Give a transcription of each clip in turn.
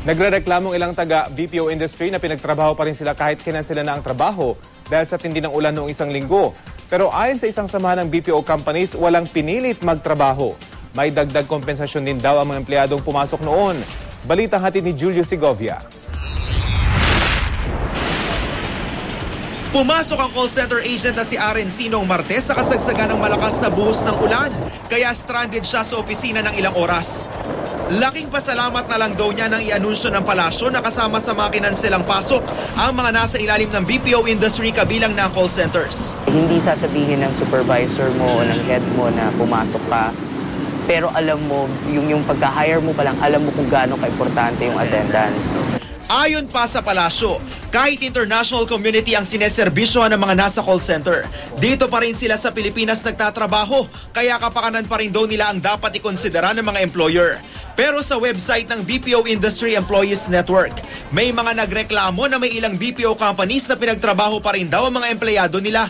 Nagrereklamong ilang taga BPO industry na pinagtrabaho pa rin sila kahit kinansela na ang trabaho dahil sa tindi ng ulan noong isang linggo. Pero ayon sa isang samahan ng BPO companies, walang pinilit magtrabaho. May dagdag kompensasyon din daw ang mga empleyadong pumasok noon. Balitang hatid ni Julio Segovia. Pumasok ang call center agent na si Arencino noong Martes sa kasagsagan ng malakas na buhos ng ulan, kaya stranded siya sa opisina ng ilang oras. Laking pasalamat na lang daw niya nang i-anunsyo ng palasyo na kasama sa mga kinanselang pasok ang mga nasa ilalim ng BPO industry kabilang na call centers. Hindi sasabihin ng supervisor mo o ng head mo na pumasok ka, pero alam mo, yung pagka-hire mo pa lang, alam mo kung gaano ka-importante yung attendance. Ayon pa sa palasyo, kahit international community ang sineserbisyohan ng mga nasa call center, dito pa rin sila sa Pilipinas nagtatrabaho, kaya kapakanan pa rin daw nila ang dapat ikonsidera ng mga employer. Pero sa website ng BPO Industry Employees Network, may mga nagreklamo na may ilang BPO companies na pinagtrabaho pa rin daw ang mga empleyado nila.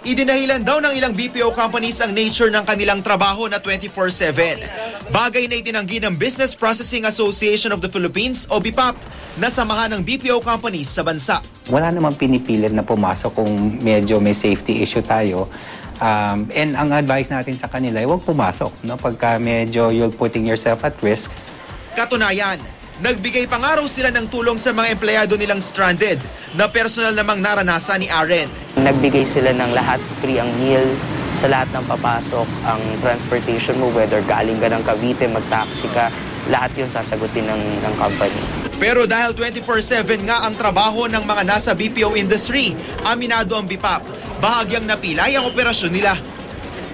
Idinahilan daw ng ilang BPO companies ang nature ng kanilang trabaho na 24/7. Bagay na itinanggi ng Business Processing Association of the Philippines o BIPAP na samahan ng BPO companies sa bansa. Wala namang pinipilit na pumasok kung medyo may safety issue tayo. And ang advice natin sa kanila ay huwag pumasok, no? Pagka medyo you're putting yourself at risk. Katunayan, nagbigay pa nga raw sila ng tulong sa mga empleyado nilang stranded na personal namang naranasan ni Aren. Nagbigay sila ng lahat, free ang meal, sa lahat ng papasok, ang transportation mo, whether galing ka ng Cavite, mag-taxi ka, lahat yun sasagutin ng company. Pero dahil 24/7 nga ang trabaho ng mga nasa BPO industry, aminado ang BIPAP, bahagyang napilay ang operasyon nila.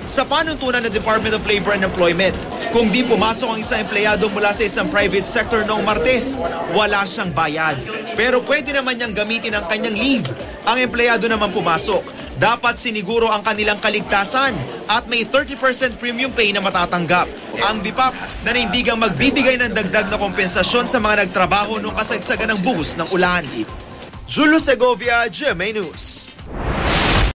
Sa panuntunan ng Department of Labor and Employment, kung di pumasok ang isang empleyado mula sa isang private sector noong Martes, wala siyang bayad. Pero pwede naman niyang gamitin ang kanyang leave. Ang empleyado naman pumasok, dapat siniguro ang kanilang kaligtasan at may 30% premium pay na matatanggap. Ang BIPAP nanindigang magbibigay ng dagdag na kompensasyon sa mga nagtrabaho noong kasagsagan ng buhos ng ulan. Julio Segovia, GMA News.